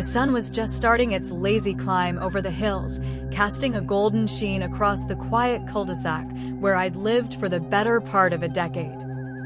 The sun was just starting its lazy climb over the hills, casting a golden sheen across the quiet cul-de-sac where I'd lived for the better part of a decade.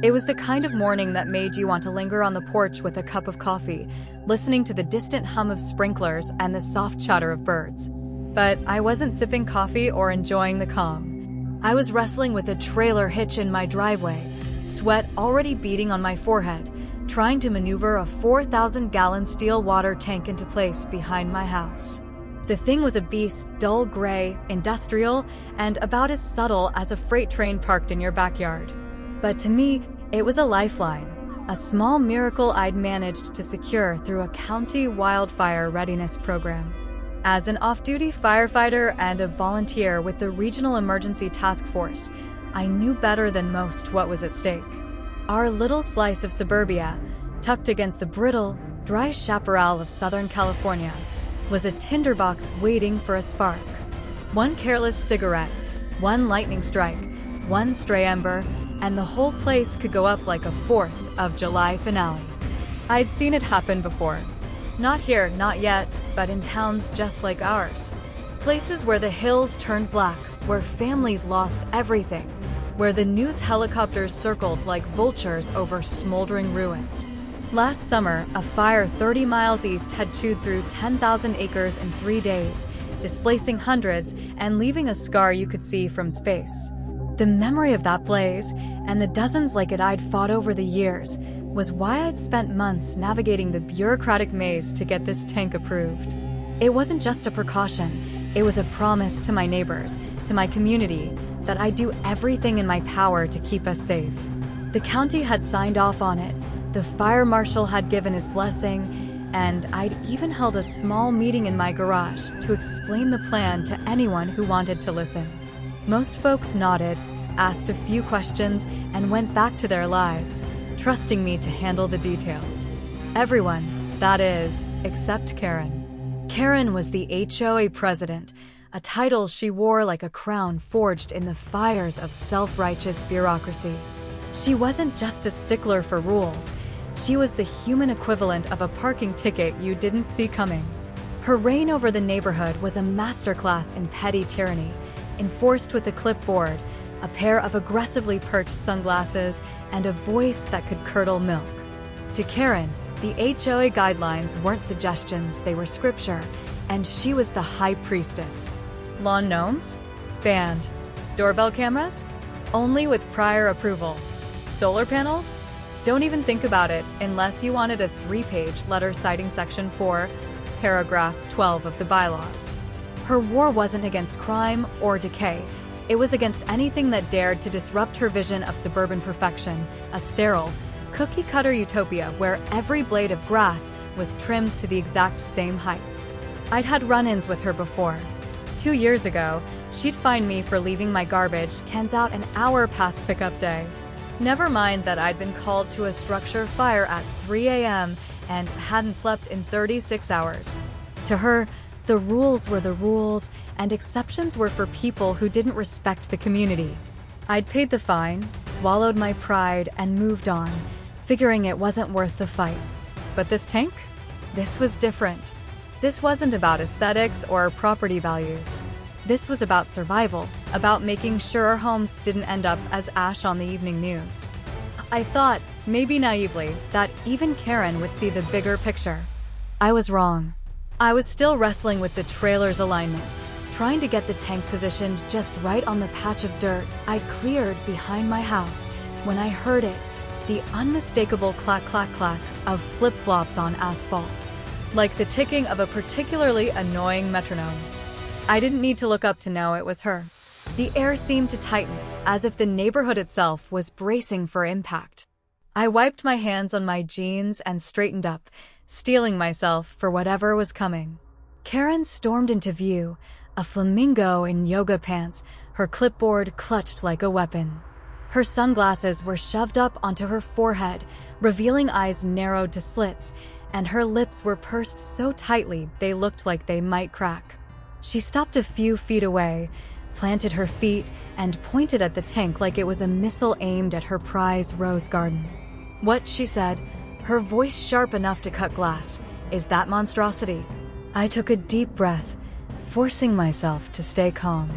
It was the kind of morning that made you want to linger on the porch with a cup of coffee, listening to the distant hum of sprinklers and the soft chatter of birds. But I wasn't sipping coffee or enjoying the calm. I was wrestling with a trailer hitch in my driveway, sweat already beading on my forehead, trying to maneuver a 4,000-gallon steel water tank into place behind my house. The thing was a beast, dull gray, industrial, and about as subtle as a freight train parked in your backyard. But to me, it was a lifeline, a small miracle I'd managed to secure through a county wildfire readiness program. As an off-duty firefighter and a volunteer with the Regional Emergency Task Force, I knew better than most what was at stake. Our little slice of suburbia, tucked against the brittle, dry chaparral of Southern California, was a tinderbox waiting for a spark. One careless cigarette, one lightning strike, one stray ember, and the whole place could go up like a 4th of July finale. I'd seen it happen before. Not here, not yet, but in towns just like ours. Places where the hills turned black, where families lost everything, where the news helicopters circled like vultures over smoldering ruins. Last summer, a fire 30 miles east had chewed through 10,000 acres in 3 days, displacing hundreds and leaving a scar you could see from space. The memory of that blaze, and the dozens like it I'd fought over the years, was why I'd spent months navigating the bureaucratic maze to get this tank approved. It wasn't just a precaution, it was a promise to my neighbors, to my community, that I'd do everything in my power to keep us safe. The county had signed off on it, the fire marshal had given his blessing, and I'd even held a small meeting in my garage to explain the plan to anyone who wanted to listen. Most folks nodded, asked a few questions, and went back to their lives, trusting me to handle the details. Everyone, that is, except Karen. Karen was the HOA president, a title she wore like a crown forged in the fires of self-righteous bureaucracy. She wasn't just a stickler for rules, she was the human equivalent of a parking ticket you didn't see coming. Her reign over the neighborhood was a masterclass in petty tyranny, enforced with a clipboard, a pair of aggressively perched sunglasses, and a voice that could curdle milk. To Karen, the HOA guidelines weren't suggestions, they were scripture, and she was the high priestess. Lawn gnomes? Banned. Doorbell cameras? Only with prior approval. Solar panels? Don't even think about it unless you wanted a 3-page letter citing Section 4, Paragraph 12 of the bylaws. Her war wasn't against crime or decay. It was against anything that dared to disrupt her vision of suburban perfection, a sterile, cookie-cutter utopia where every blade of grass was trimmed to the exact same height. I'd had run-ins with her before. 2 years ago, she'd fine me for leaving my garbage cans out an hour past pickup day. Never mind that I'd been called to a structure fire at 3 a.m. and hadn't slept in 36 hours. To her, the rules were the rules, and exceptions were for people who didn't respect the community. I'd paid the fine, swallowed my pride, and moved on, figuring it wasn't worth the fight. But this tank? This was different. This wasn't about aesthetics or property values. This was about survival, about making sure our homes didn't end up as ash on the evening news. I thought, maybe naively, that even Karen would see the bigger picture. I was wrong. I was still wrestling with the trailer's alignment, trying to get the tank positioned just right on the patch of dirt I'd cleared behind my house when I heard it, the unmistakable clack-clack-clack of flip-flops on asphalt, like the ticking of a particularly annoying metronome. I didn't need to look up to know it was her. The air seemed to tighten, as if the neighborhood itself was bracing for impact. I wiped my hands on my jeans and straightened up, steeling myself for whatever was coming. Karen stormed into view, a flamingo in yoga pants, her clipboard clutched like a weapon. Her sunglasses were shoved up onto her forehead, revealing eyes narrowed to slits, and her lips were pursed so tightly they looked like they might crack. She stopped a few feet away, planted her feet, and pointed at the tank like it was a missile aimed at her prize rose garden. What, she said, her voice sharp enough to cut glass, is that monstrosity. I took a deep breath, forcing myself to stay calm.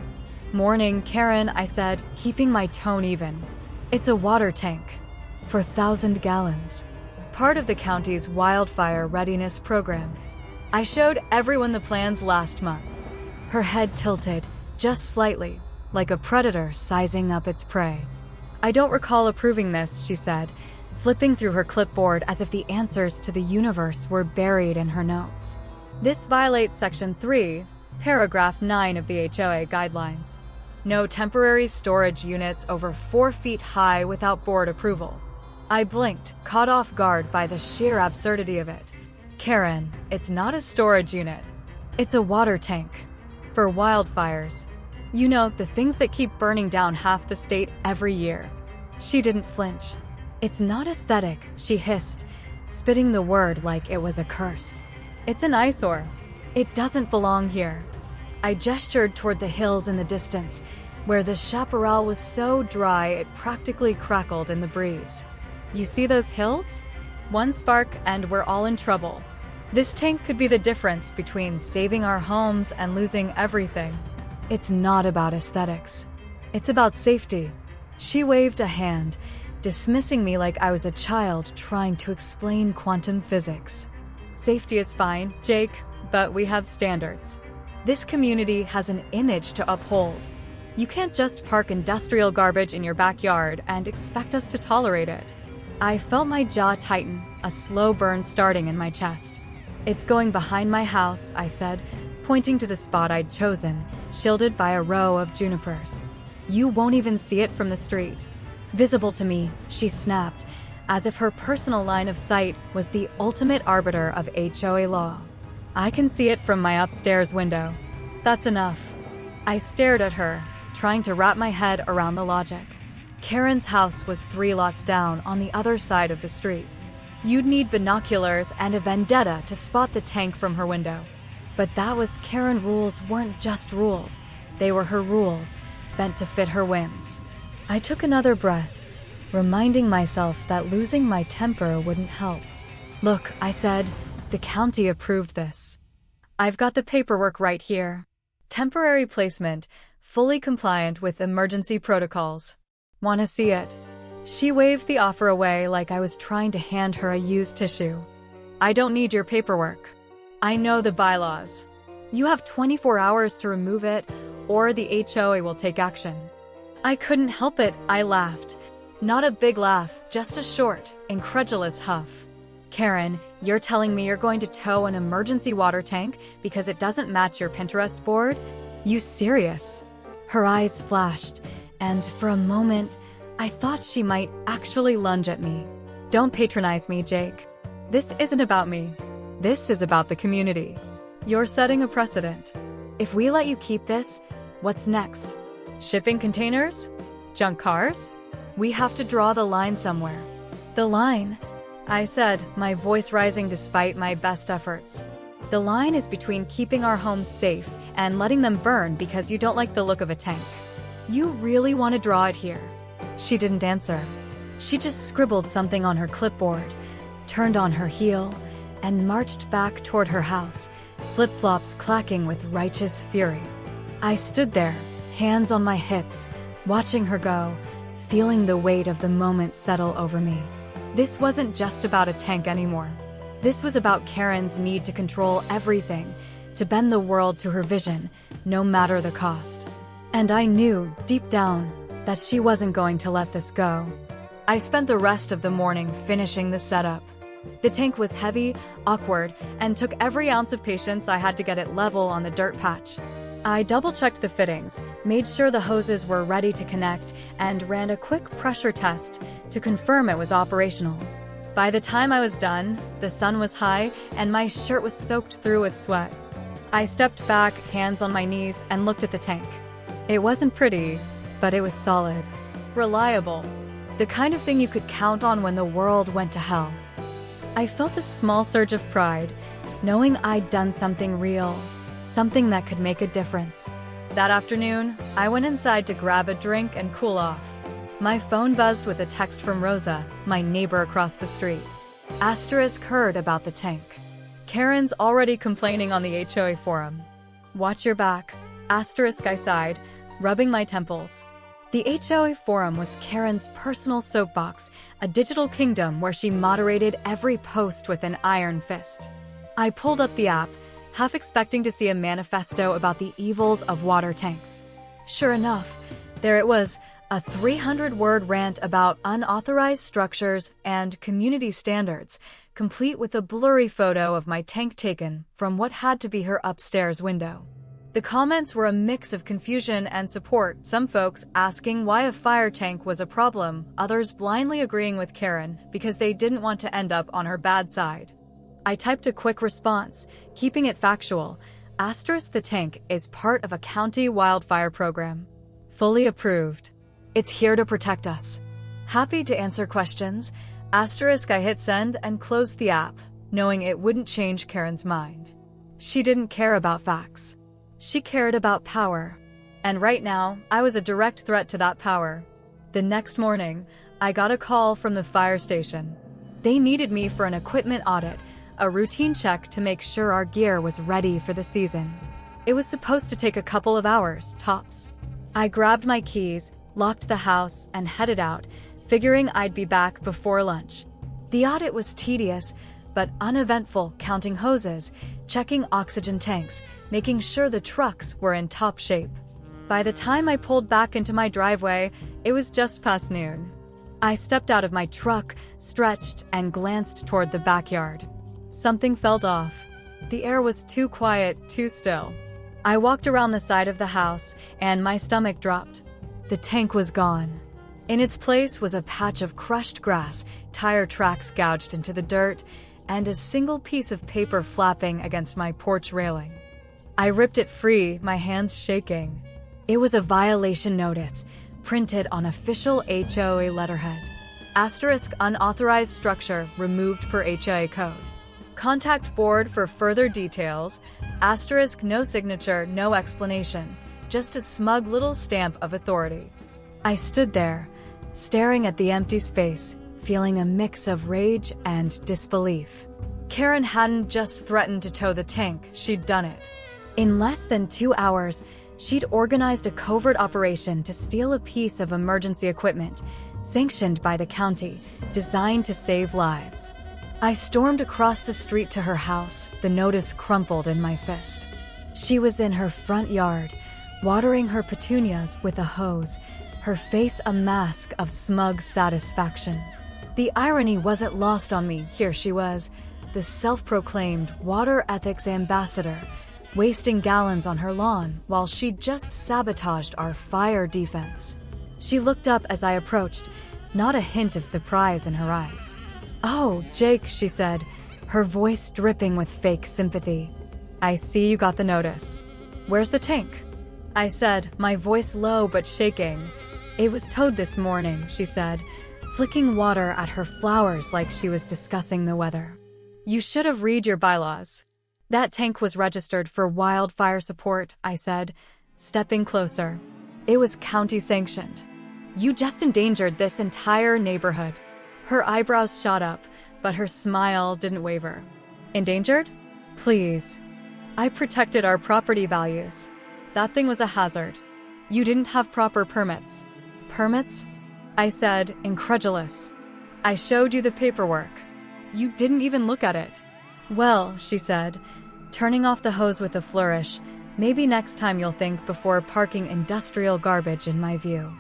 "Morning, Karen," I said, keeping my tone even. "It's a water tank for 1,000 gallons. Part of the county's wildfire readiness program. I showed everyone the plans last month." Her head tilted, just slightly, like a predator sizing up its prey. "I don't recall approving this," she said, flipping through her clipboard as if the answers to the universe were buried in her notes. "This violates Section 3, Paragraph 9 of the HOA guidelines. No temporary storage units over 4 feet high without board approval." I blinked, caught off guard by the sheer absurdity of it. "Karen, it's not a storage unit. It's a water tank. For wildfires. You know, the things that keep burning down half the state every year." She didn't flinch. "It's not aesthetic," she hissed, spitting the word like it was a curse. "It's an eyesore. It doesn't belong here." I gestured toward the hills in the distance, where the chaparral was so dry it practically crackled in the breeze. "You see those hills? One spark and we're all in trouble. This tank could be the difference between saving our homes and losing everything." "It's not about aesthetics. It's about safety." She waved a hand, dismissing me like I was a child trying to explain quantum physics. "Safety is fine, Jake, but we have standards. This community has an image to uphold. You can't just park industrial garbage in your backyard and expect us to tolerate it." I felt my jaw tighten, a slow burn starting in my chest. "It's going behind my house," I said, pointing to the spot I'd chosen, shielded by a row of junipers. "You won't even see it from the street." "Visible to me," she snapped, as if her personal line of sight was the ultimate arbiter of HOA law. "I can see it from my upstairs window. That's enough." I stared at her, trying to wrap my head around the logic. Karen's house was 3 lots down on the other side of the street. You'd need binoculars and a vendetta to spot the tank from her window. But that was Karen. Rules weren't just rules. They were her rules, bent to fit her whims. I took another breath, reminding myself that losing my temper wouldn't help. "Look," I said, "the county approved this. I've got the paperwork right here. Temporary placement, fully compliant with emergency protocols. Want to see it?" She waved the offer away like I was trying to hand her a used tissue. "I don't need your paperwork. I know the bylaws. You have 24 hours to remove it, or the HOA will take action." I couldn't help it, I laughed. Not a big laugh, just a short, incredulous huff. "Karen, you're telling me you're going to tow an emergency water tank because it doesn't match your Pinterest board? You serious?" Her eyes flashed, and for a moment, I thought she might actually lunge at me. "Don't patronize me, Jake. This isn't about me. This is about the community. You're setting a precedent. If we let you keep this, what's next? Shipping containers? Junk cars? We have to draw the line somewhere." "The line," I said, my voice rising despite my best efforts. "The line is between keeping our homes safe and letting them burn because you don't like the look of a tank. You really want to draw it here?" She didn't answer. She just scribbled something on her clipboard, turned on her heel, and marched back toward her house, flip-flops clacking with righteous fury. I stood there, hands on my hips, watching her go, feeling the weight of the moment settle over me. This wasn't just about a tank anymore. This was about Karen's need to control everything, to bend the world to her vision, no matter the cost. And I knew, deep down, that she wasn't going to let this go. I spent the rest of the morning finishing the setup. The tank was heavy, awkward, and took every ounce of patience I had to get it level on the dirt patch. I double-checked the fittings, made sure the hoses were ready to connect, and ran a quick pressure test to confirm it was operational. By the time I was done, the sun was high, and my shirt was soaked through with sweat. I stepped back, hands on my knees, and looked at the tank. It wasn't pretty, but it was solid. Reliable. The kind of thing you could count on when the world went to hell. I felt a small surge of pride, knowing I'd done something real, something that could make a difference. That afternoon, I went inside to grab a drink and cool off. My phone buzzed with a text from Rosa, my neighbor across the street. Asterisk heard about the tank. Karen's already complaining on the HOA forum. Watch your back. Asterisk, I sighed, rubbing my temples. The HOA forum was Karen's personal soapbox, a digital kingdom where she moderated every post with an iron fist. I pulled up the app, half expecting to see a manifesto about the evils of water tanks. Sure enough, there it was, a 300-word rant about unauthorized structures and community standards, complete with a blurry photo of my tank taken from what had to be her upstairs window. The comments were a mix of confusion and support, some folks asking why a fire tank was a problem, others blindly agreeing with Karen because they didn't want to end up on her bad side. I typed a quick response, keeping it factual. Asterisk, the tank is part of a county wildfire program. Fully approved. It's here to protect us. Happy to answer questions. Asterisk, I hit send and closed the app, knowing it wouldn't change Karen's mind. She didn't care about facts. She cared about power. And right now, I was a direct threat to that power. The next morning, I got a call from the fire station. They needed me for an equipment audit, a routine check to make sure our gear was ready for the season. It was supposed to take a couple of hours, tops. I grabbed my keys, locked the house, and headed out, figuring I'd be back before lunch. The audit was tedious, but uneventful, counting hoses, checking oxygen tanks, making sure the trucks were in top shape. By the time I pulled back into my driveway, it was just past noon. I stepped out of my truck, stretched, and glanced toward the backyard. Something felt off. The air was too quiet, too still. I walked around the side of the house, and my stomach dropped. The tank was gone. In its place was a patch of crushed grass, tire tracks gouged into the dirt, and a single piece of paper flapping against my porch railing. I ripped it free, my hands shaking. It was a violation notice, printed on official HOA letterhead. Asterisk, unauthorized structure removed per HOA code. Contact board for further details. Asterisk, no signature, no explanation. Just a smug little stamp of authority. I stood there, staring at the empty space, feeling a mix of rage and disbelief. Karen hadn't just threatened to tow the tank, she'd done it. In less than 2 hours, she'd organized a covert operation to steal a piece of emergency equipment, sanctioned by the county, designed to save lives. I stormed across the street to her house, the notice crumpled in my fist. She was in her front yard, watering her petunias with a hose, her face a mask of smug satisfaction. The irony wasn't lost on me. Here she was, the self-proclaimed water ethics ambassador, wasting gallons on her lawn while she'd just sabotaged our fire defense. She looked up as I approached, not a hint of surprise in her eyes. "Oh, Jake," she said, her voice dripping with fake sympathy. "I see you got the notice. Where's the tank?" I said, my voice low but shaking. "It was towed this morning," she said, flicking water at her flowers like she was discussing the weather. "You should have read your bylaws." "That tank was registered for wildfire support," I said, stepping closer. "It was county sanctioned. You just endangered this entire neighborhood." Her eyebrows shot up, but her smile didn't waver. "Endangered? Please. I protected our property values. That thing was a hazard. You didn't have proper permits." "Permits?" I said, incredulous. "I showed you the paperwork. You didn't even look at it." "Well," she said, turning off the hose with a flourish, "maybe next time you'll think before parking industrial garbage in my view."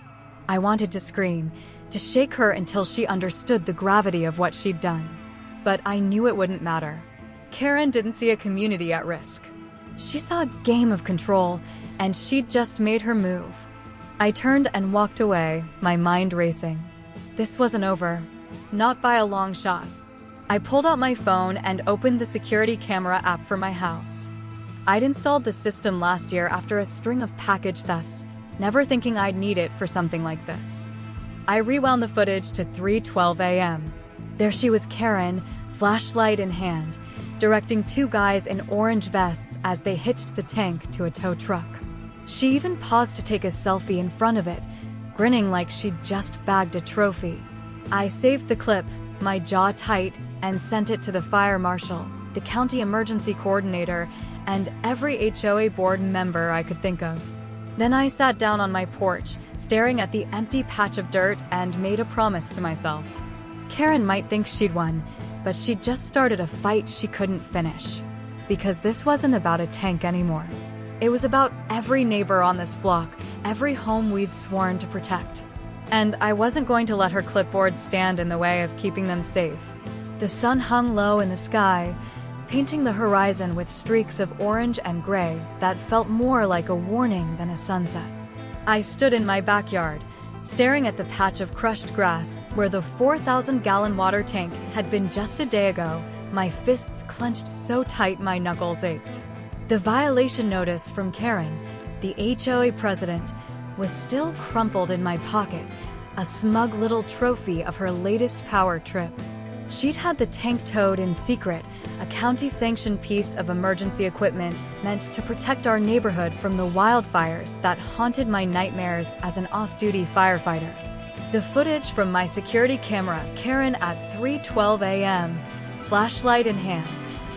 I wanted to scream, to shake her until she understood the gravity of what she'd done. But I knew it wouldn't matter. Karen didn't see a community at risk. She saw a game of control, and she'd just made her move. I turned and walked away, my mind racing. This wasn't over. Not by a long shot. I pulled out my phone and opened the security camera app for my house. I'd installed the system last year after a string of package thefts, never thinking I'd need it for something like this. I rewound the footage to 3:12 a.m. There she was, Karen, flashlight in hand, directing two guys in orange vests as they hitched the tank to a tow truck. She even paused to take a selfie in front of it, grinning like she'd just bagged a trophy. I saved the clip, my jaw tight, and sent it to the fire marshal. the county emergency coordinator, and every HOA board member I could think of. Then I sat down on my porch, staring at the empty patch of dirt, and made a promise to myself. Karen might think she'd won, but she'd just started a fight she couldn't finish. Because this wasn't about a tank anymore. It was about every neighbor on this block, every home we'd sworn to protect. And I wasn't going to let her clipboard stand in the way of keeping them safe. The sun hung low in the sky, painting the horizon with streaks of orange and gray that felt more like a warning than a sunset. I stood in my backyard, staring at the patch of crushed grass where the 4,000-gallon water tank had been just a day ago, my fists clenched so tight my knuckles ached. The violation notice from Karen, the HOA president, was still crumpled in my pocket, a smug little trophy of her latest power trip. She'd had the tank towed in secret, a county-sanctioned piece of emergency equipment meant to protect our neighborhood from the wildfires that haunted my nightmares as an off-duty firefighter. The footage from my security camera, Karen at 3:12 a.m., flashlight in hand,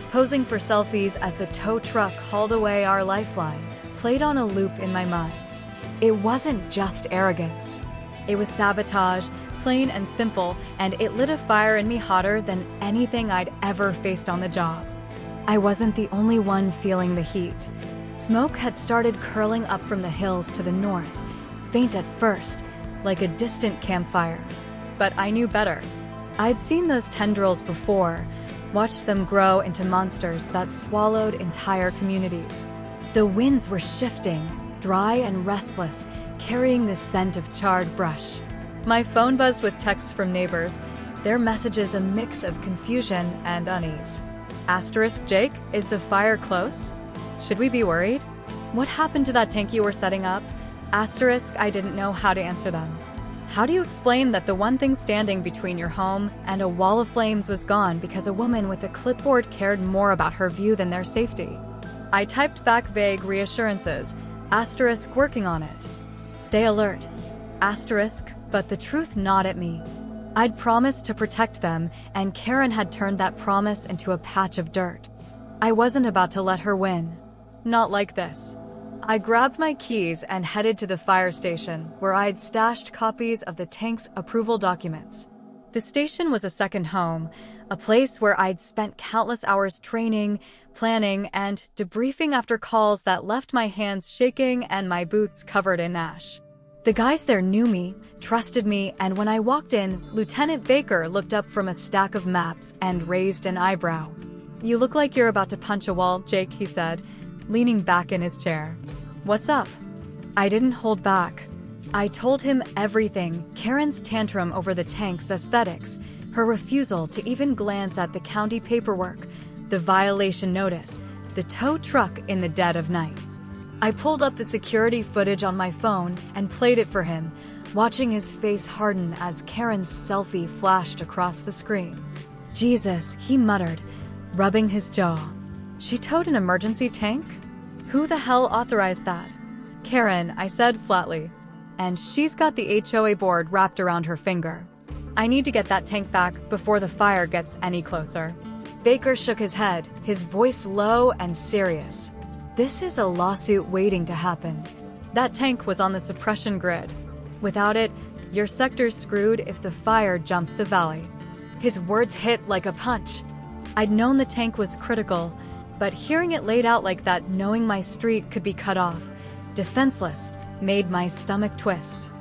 posing for selfies as the tow truck hauled away our lifeline, played on a loop in my mind. It wasn't just arrogance. It was sabotage, plain and simple, and it lit a fire in me hotter than anything I'd ever faced on the job. I wasn't the only one feeling the heat. Smoke had started curling up from the hills to the north, faint at first, like a distant campfire. But I knew better. I'd seen those tendrils before, watched them grow into monsters that swallowed entire communities. The winds were shifting, dry and restless, carrying the scent of charred brush. My phone buzzed with texts from neighbors, their messages a mix of confusion and unease. Asterisk, Jake, is the fire close? Should we be worried? What happened to that tank you were setting up? Asterisk, I didn't know how to answer them. How do you explain that the one thing standing between your home and a wall of flames was gone because a woman with a clipboard cared more about her view than their safety? I typed back vague reassurances, asterisk, working on it. Stay alert. Asterisk, but the truth gnawed at me. I'd promised to protect them, and Karen had turned that promise into a patch of dirt. I wasn't about to let her win. Not like this. I grabbed my keys and headed to the fire station, where I'd stashed copies of the tank's approval documents. The station was a second home, a place where I'd spent countless hours training, planning, and debriefing after calls that left my hands shaking and my boots covered in ash. The guys there knew me, trusted me, and when I walked in, Lieutenant Baker looked up from a stack of maps and raised an eyebrow. "You look like you're about to punch a wall, Jake," he said, leaning back in his chair. "What's up?" I didn't hold back. I told him everything: Karen's tantrum over the tank's aesthetics, her refusal to even glance at the county paperwork, the violation notice, the tow truck in the dead of night. I pulled up the security footage on my phone and played it for him, watching his face harden as Karen's selfie flashed across the screen. "Jesus," he muttered, rubbing his jaw. "She towed an emergency tank? Who the hell authorized that?" "Karen," I said flatly. "And she's got the HOA board wrapped around her finger. I need to get that tank back before the fire gets any closer." Baker shook his head, his voice low and serious. "This is a lawsuit waiting to happen. That tank was on the suppression grid. Without it, your sector's screwed if the fire jumps the valley." His words hit like a punch. I'd known the tank was critical, but hearing it laid out like that, knowing my street could be cut off, defenseless, made my stomach twist.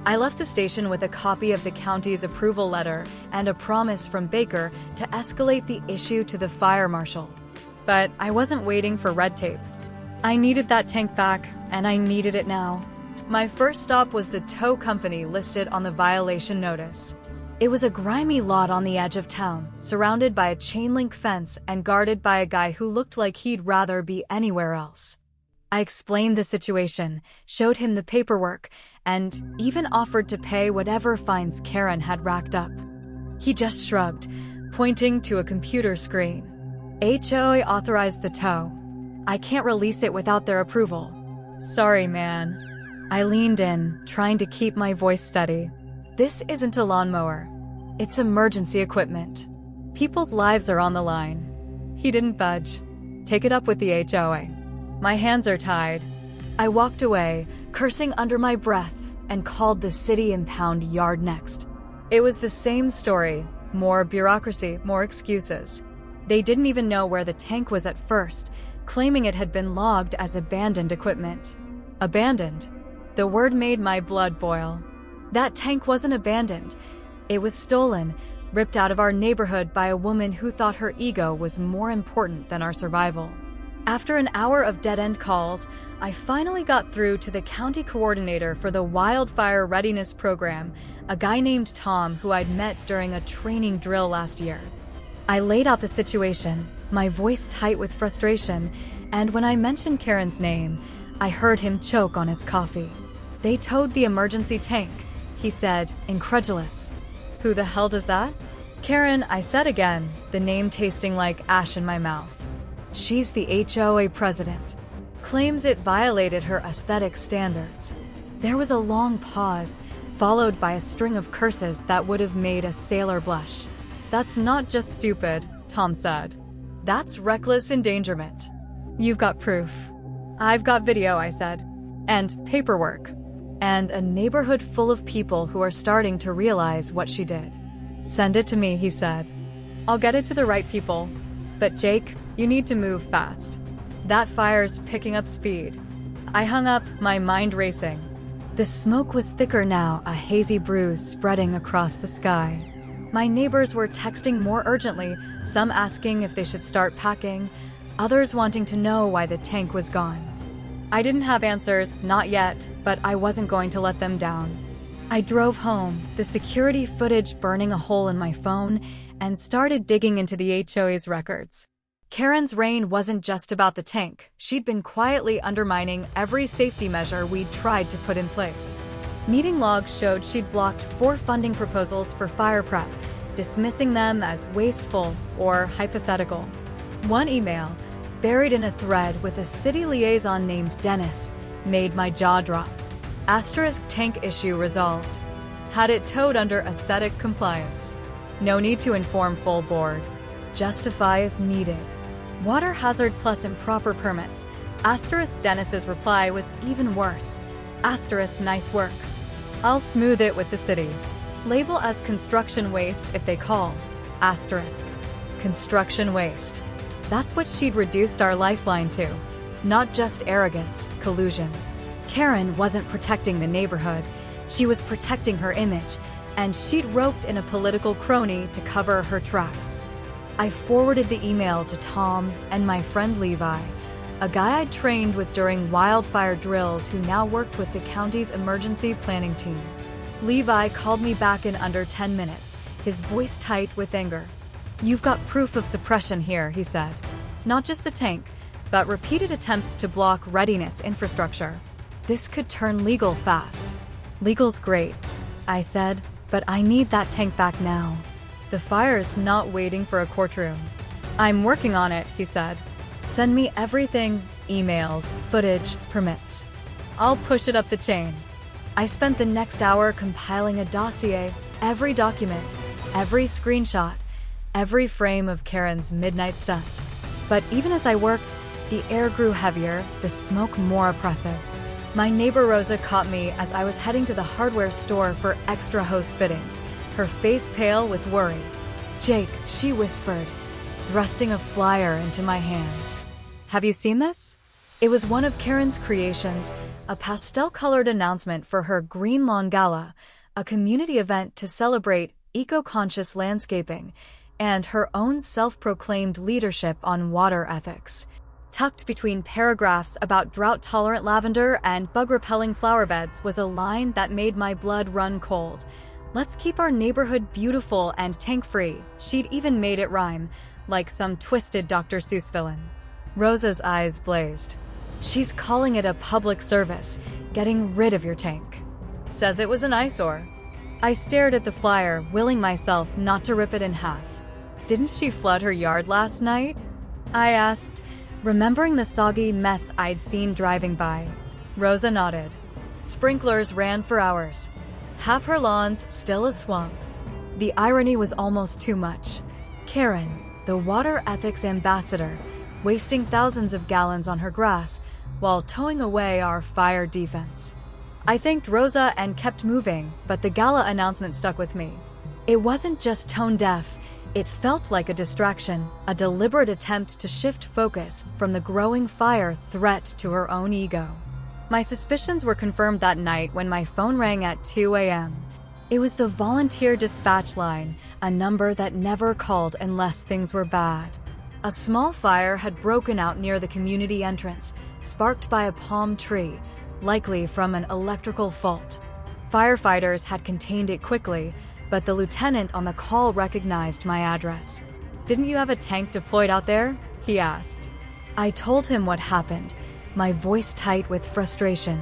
I left the station with a copy of the county's approval letter and a promise from Baker to escalate the issue to the fire marshal. But I wasn't waiting for red tape. I needed that tank back, and I needed it now. My first stop was the tow company listed on the violation notice. It was a grimy lot on the edge of town, surrounded by a chain-link fence and guarded by a guy who looked like he'd rather be anywhere else. I explained the situation, showed him the paperwork, and even offered to pay whatever fines Karen had racked up. He just shrugged, pointing to a computer screen. "HOA authorized the tow. I can't release it without their approval." "Sorry, man." I leaned in, trying to keep my voice steady. "This isn't a lawnmower. It's emergency equipment. People's lives are on the line." He didn't budge. Take it up with the HOA. My hands are tied. I walked away, cursing under my breath, and called the city impound yard next. It was the same story. More bureaucracy, more excuses. They didn't even know where the tank was at first, claiming it had been logged as abandoned equipment. Abandoned? The word made my blood boil. That tank wasn't abandoned. It was stolen, ripped out of our neighborhood by a woman who thought her ego was more important than our survival. After an hour of dead-end calls, I finally got through to the county coordinator for the Wildfire Readiness Program, a guy named Tom who I'd met during a training drill last year. I laid out the situation, my voice tight with frustration, and when I mentioned Karen's name, I heard him choke on his coffee. They towed the emergency tank, he said, incredulous. Who the hell does that? Karen, I said again, the name tasting like ash in my mouth. She's the HOA president. Claims it violated her aesthetic standards. There was a long pause, followed by a string of curses that would have made a sailor blush. That's not just stupid, Tom said. That's reckless endangerment. You've got proof. I've got video, I said. And paperwork. And a neighborhood full of people who are starting to realize what she did. Send it to me, he said. I'll get it to the right people. But Jake, you need to move fast. That fire's picking up speed. I hung up, my mind racing. The smoke was thicker now, a hazy bruise spreading across the sky. My neighbors were texting more urgently, some asking if they should start packing, others wanting to know why the tank was gone. I didn't have answers, not yet, but I wasn't going to let them down. I drove home, the security footage burning a hole in my phone, and started digging into the HOA's records. Karen's reign wasn't just about the tank. She'd been quietly undermining every safety measure we'd tried to put in place. Meeting logs showed she'd blocked 4 funding proposals for fire prep, dismissing them as wasteful or hypothetical. One email, buried in a thread with a city liaison named Dennis, made my jaw drop. Asterisk tank issue resolved. Had it towed under aesthetic compliance. No need to inform full board. Justify if needed. Water hazard plus improper permits. Asterisk Dennis's reply was even worse. Asterisk nice work. I'll smooth it with the city. Label as construction waste if they call. Asterisk. Construction waste. That's what she'd reduced our lifeline to. Not just arrogance, collusion. Karen wasn't protecting the neighborhood. She was protecting her image, and she'd roped in a political crony to cover her tracks. I forwarded the email to Tom and my friend Levi, a guy I'd trained with during wildfire drills who now worked with the county's emergency planning team. Levi called me back in under 10 minutes, his voice tight with anger. You've got proof of suppression here, he said. Not just the tank, but repeated attempts to block readiness infrastructure. This could turn legal fast. Legal's great, I said, but I need that tank back now. The fire's not waiting for a courtroom. I'm working on it, he said. Send me everything, emails, footage, permits. I'll push it up the chain. I spent the next hour compiling a dossier, every document, every screenshot, every frame of Karen's midnight stunt. But even as I worked, the air grew heavier, the smoke more oppressive. My neighbor Rosa caught me as I was heading to the hardware store for extra hose fittings, her face pale with worry. Jake, she whispered, thrusting a flyer into my hands. Have you seen this? It was one of Karen's creations, a pastel-colored announcement for her Green Lawn Gala, a community event to celebrate eco-conscious landscaping, and her own self-proclaimed leadership on water ethics. Tucked between paragraphs about drought-tolerant lavender and bug-repelling flower beds was a line that made my blood run cold. Let's keep our neighborhood beautiful and tank-free. She'd even made it rhyme, like some twisted Dr. Seuss villain. Rosa's eyes blazed. She's calling it a public service, getting rid of your tank. Says it was an eyesore. I stared at the flyer, willing myself not to rip it in half. Didn't she flood her yard last night? I asked, remembering the soggy mess I'd seen driving by. Rosa nodded. Sprinklers ran for hours. Half her lawn's still a swamp. The irony was almost too much. Karen, the water ethics ambassador, wasting thousands of gallons on her grass while towing away our fire defense. I thanked Rosa and kept moving, but the gala announcement stuck with me. It wasn't just tone deaf, it felt like a distraction, a deliberate attempt to shift focus from the growing fire threat to her own ego. My suspicions were confirmed that night when my phone rang at 2 a.m. It was the volunteer dispatch line, a number that never called unless things were bad. A small fire had broken out near the community entrance, sparked by a palm tree, likely from an electrical fault. Firefighters had contained it quickly, but the lieutenant on the call recognized my address. "Didn't you have a tank deployed out there?" he asked. I told him what happened, my voice tight with frustration.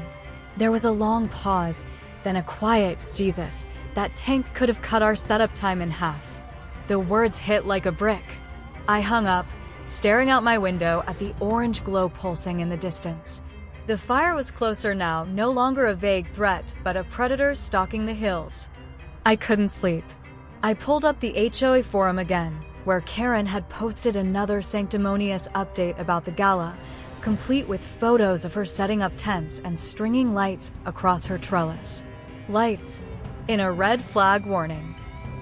There was a long pause, then a quiet, "Jesus, that tank could have cut our setup time in half." The words hit like a brick. I hung up, staring out my window at the orange glow pulsing in the distance. The fire was closer now, no longer a vague threat, but a predator stalking the hills. I couldn't sleep. I pulled up the HOA forum again, where Karen had posted another sanctimonious update about the gala, complete with photos of her setting up tents and stringing lights across her trellis. Lights in a red flag warning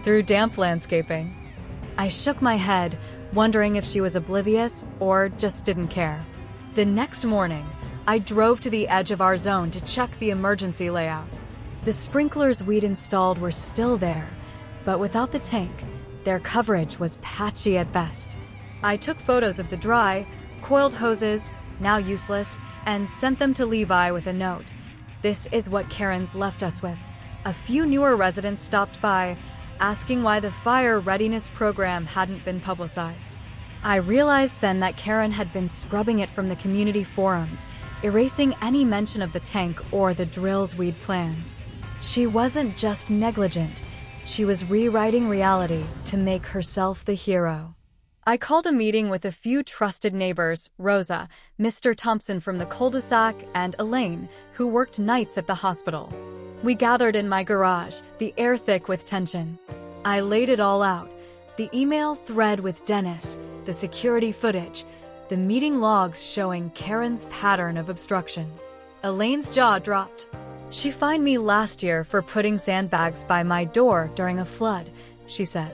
through damp landscaping. I shook my head, wondering if she was oblivious or just didn't care. The next morning, I drove to the edge of our zone to check the emergency layout. The sprinklers we'd installed were still there, but without the tank, their coverage was patchy at best. I took photos of the dry, coiled hoses, now useless, and sent them to Levi with a note. "This is what Karen's left us with." A few newer residents stopped by, asking why the fire readiness program hadn't been publicized. I realized then that Karen had been scrubbing it from the community forums, erasing any mention of the tank or the drills we'd planned. She wasn't just negligent, she was rewriting reality to make herself the hero. I called a meeting with a few trusted neighbors, Rosa, Mr. Thompson from the cul-de-sac, and Elaine, who worked nights at the hospital. We gathered in my garage, the air thick with tension. I laid it all out. The email thread with Dennis, the security footage, the meeting logs showing Karen's pattern of obstruction. Elaine's jaw dropped. "She fined me last year for putting sandbags by my door during a flood," she said.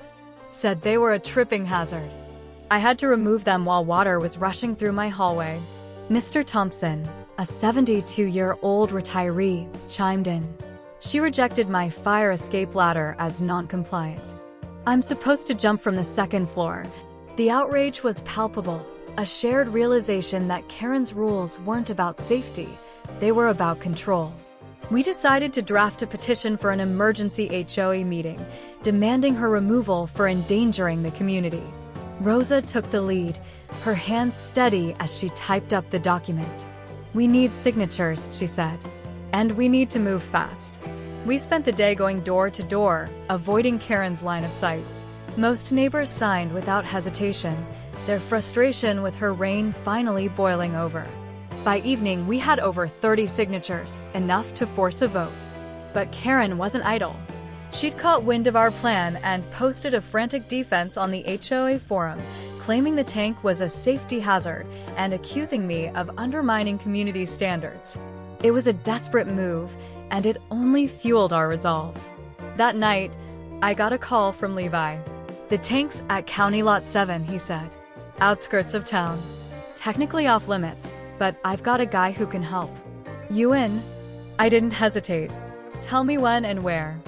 "Said they were a tripping hazard. I had to remove them while water was rushing through my hallway." Mr. Thompson, a 72-year-old retiree, chimed in. She rejected my fire escape ladder as non-compliant. "I'm supposed to jump from the second floor." The outrage was palpable, a shared realization that Karen's rules weren't about safety, they were about control. We decided to draft a petition for an emergency HOA meeting, demanding her removal for endangering the community. Rosa took the lead, her hands steady as she typed up the document. "We need signatures," she said, "and we need to move fast." We spent the day going door to door, avoiding Karen's line of sight. Most neighbors signed without hesitation, their frustration with her reign finally boiling over. By evening, we had over 30 signatures, enough to force a vote. But Karen wasn't idle. She'd caught wind of our plan and posted a frantic defense on the HOA forum, claiming the tank was a safety hazard and accusing me of undermining community standards. It was a desperate move, and it only fueled our resolve. That night, I got a call from Levi. "The tank's at County Lot 7, he said. "Outskirts of town. Technically off limits, but I've got a guy who can help." "You in?" I didn't hesitate. "Tell me when and where."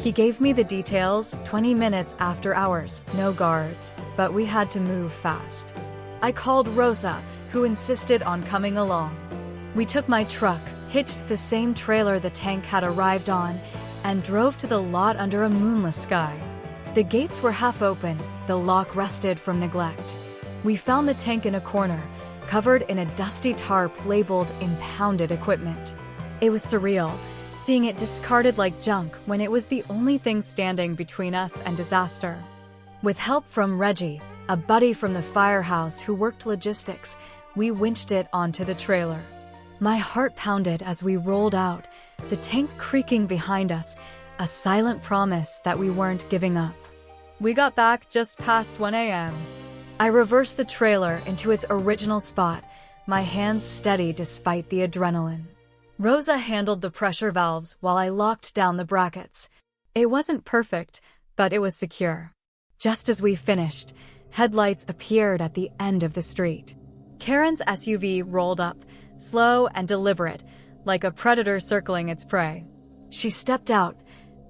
He gave me the details, 20 minutes after hours, no guards, but we had to move fast. I called Rosa, who insisted on coming along. We took my truck, hitched the same trailer the tank had arrived on, and drove to the lot under a moonless sky. The gates were half open, the lock rusted from neglect. We found the tank in a corner, covered in a dusty tarp labeled impounded equipment. It was surreal, seeing it discarded like junk when it was the only thing standing between us and disaster. With help from Reggie, a buddy from the firehouse who worked logistics, we winched it onto the trailer. My heart pounded as we rolled out, the tank creaking behind us, a silent promise that we weren't giving up. We got back just past 1 a.m. I reversed the trailer into its original spot, my hands steady despite the adrenaline. Rosa handled the pressure valves while I locked down the brackets. It wasn't perfect, but it was secure. Just as we finished, headlights appeared at the end of the street. Karen's SUV rolled up, slow and deliberate, like a predator circling its prey. She stepped out,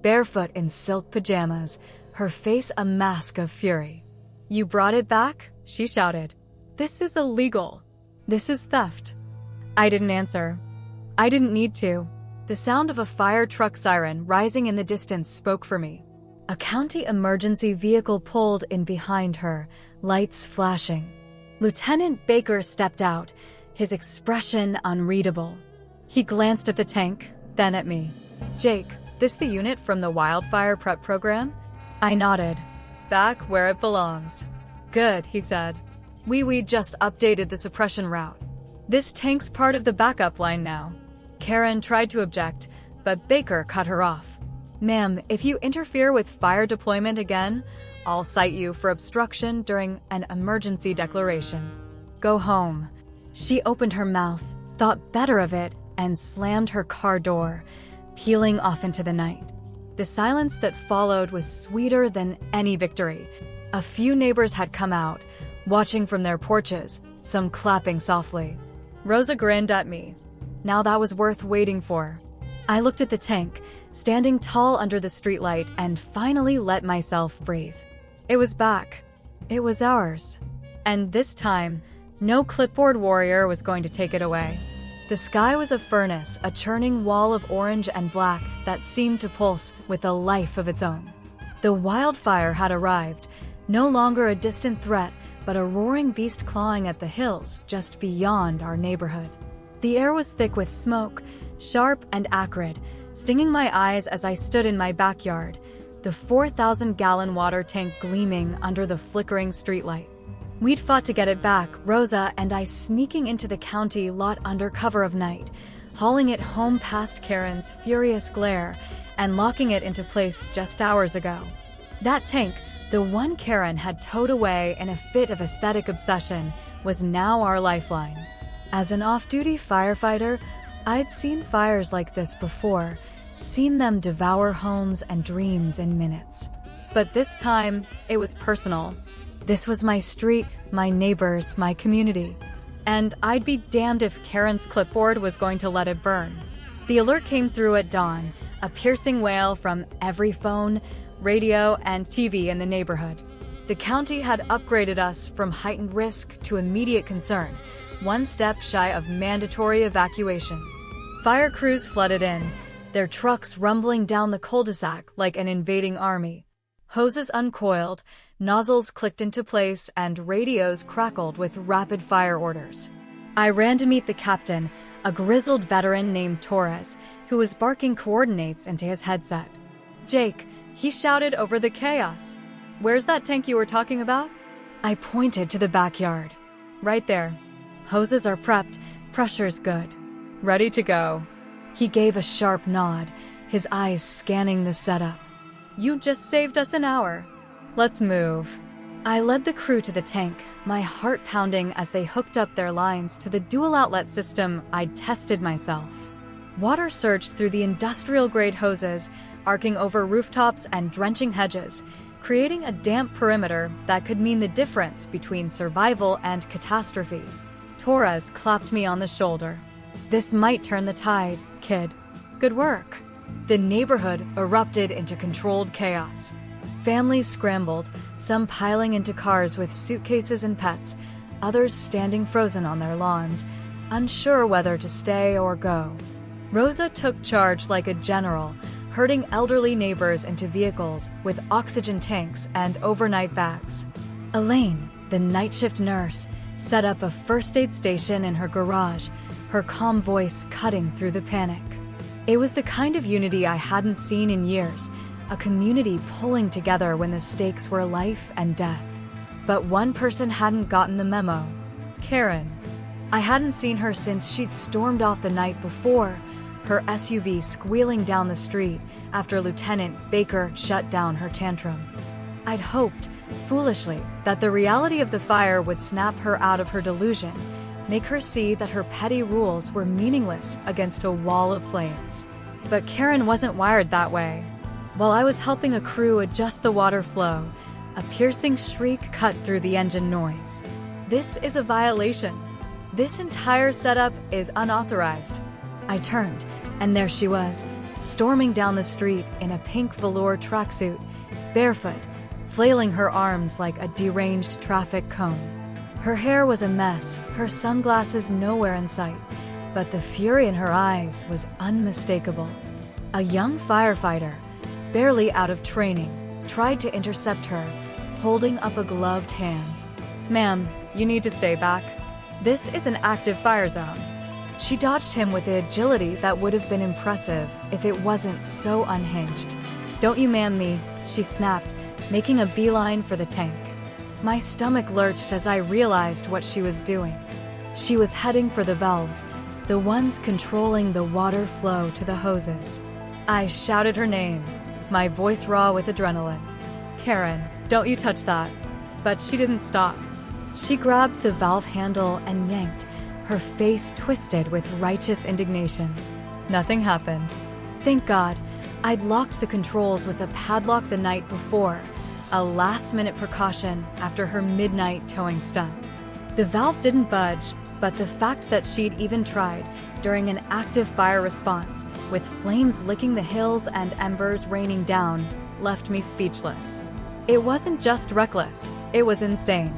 barefoot in silk pajamas, her face a mask of fury. "You brought it back?" she shouted. "This is illegal. This is theft." I didn't answer. I didn't need to. The sound of a fire truck siren rising in the distance spoke for me. A county emergency vehicle pulled in behind her, lights flashing. Lieutenant Baker stepped out, his expression unreadable. He glanced at the tank, then at me. "Jake, this the unit from the Wildfire prep program?" I nodded. "Back where it belongs." "Good," he said. We just updated the suppression route. This tank's part of the backup line now." Karen tried to object, but Baker cut her off. "Ma'am, if you interfere with fire deployment again, I'll cite you for obstruction during an emergency declaration. Go home." She opened her mouth, thought better of it, and slammed her car door, peeling off into the night. The silence that followed was sweeter than any victory. A few neighbors had come out, watching from their porches, some clapping softly. Rosa grinned at me. Now that was worth waiting for. I looked at the tank, standing tall under the streetlight, and finally let myself breathe. It was back. It was ours. And this time, no clipboard warrior was going to take it away. The sky was a furnace, a churning wall of orange and black that seemed to pulse with a life of its own. The wildfire had arrived, no longer a distant threat, but a roaring beast clawing at the hills just beyond our neighborhood. The air was thick with smoke, sharp and acrid, stinging my eyes as I stood in my backyard, the 4,000-gallon water tank gleaming under the flickering streetlight. We'd fought to get it back, Rosa and I sneaking into the county lot under cover of night, hauling it home past Karen's furious glare, and locking it into place just hours ago. That tank, the one Karen had towed away in a fit of aesthetic obsession, was now our lifeline. As an off-duty firefighter, I'd seen fires like this before, seen them devour homes and dreams in minutes. But this time, it was personal. This was my street, my neighbors, my community. And I'd be damned if Karen's clipboard was going to let it burn. The alert came through at dawn, a piercing wail from every phone, radio, and TV in the neighborhood. The county had upgraded us from heightened risk to immediate concern, one step shy of mandatory evacuation. Fire crews flooded in, their trucks rumbling down the cul-de-sac like an invading army. Hoses uncoiled, nozzles clicked into place, and radios crackled with rapid fire orders. I ran to meet the captain, a grizzled veteran named Torres, who was barking coordinates into his headset. "Jake," he shouted over the chaos. "Where's that tank you were talking about?" I pointed to the backyard. "Right there. Hoses are prepped, pressure's good. Ready to go." He gave a sharp nod, his eyes scanning the setup. "You just saved us an hour. Let's move." I led the crew to the tank, my heart pounding as they hooked up their lines to the dual outlet system I'd tested myself. Water surged through the industrial-grade hoses, arcing over rooftops and drenching hedges, creating a damp perimeter that could mean the difference between survival and catastrophe. Torres clapped me on the shoulder. "This might turn the tide, kid. Good work." The neighborhood erupted into controlled chaos. Families scrambled, some piling into cars with suitcases and pets, others standing frozen on their lawns, unsure whether to stay or go. Rosa took charge like a general, herding elderly neighbors into vehicles with oxygen tanks and overnight bags. Elaine, the night shift nurse, set up a first aid station in her garage, her calm voice cutting through the panic. It was the kind of unity I hadn't seen in years, a community pulling together when the stakes were life and death. But one person hadn't gotten the memo. Karen. I hadn't seen her since she'd stormed off the night before, her SUV squealing down the street after Lieutenant Baker shut down her tantrum. I'd hoped, foolishly, that the reality of the fire would snap her out of her delusion, make her see that her petty rules were meaningless against a wall of flames. But Karen wasn't wired that way. While I was helping a crew adjust the water flow, a piercing shriek cut through the engine noise. "This is a violation. This entire setup is unauthorized." I turned, and there she was, storming down the street in a pink velour tracksuit, barefoot, flailing her arms like a deranged traffic cone. Her hair was a mess, her sunglasses nowhere in sight, but the fury in her eyes was unmistakable. A young firefighter, barely out of training, tried to intercept her, holding up a gloved hand. "Ma'am, you need to stay back. This is an active fire zone." She dodged him with the agility that would have been impressive if it wasn't so unhinged. "Don't you ma'am me," she snapped, making a beeline for the tank. My stomach lurched as I realized what she was doing. She was heading for the valves, the ones controlling the water flow to the hoses. I shouted her name, my voice raw with adrenaline. "Karen, don't you touch that." But she didn't stop. She grabbed the valve handle and yanked, her face twisted with righteous indignation. Nothing happened. Thank God, I'd locked the controls with a padlock the night before, a last-minute precaution after her midnight towing stunt. The valve didn't budge, but the fact that she'd even tried, during an active fire response, with flames licking the hills and embers raining down, left me speechless. It wasn't just reckless, it was insane.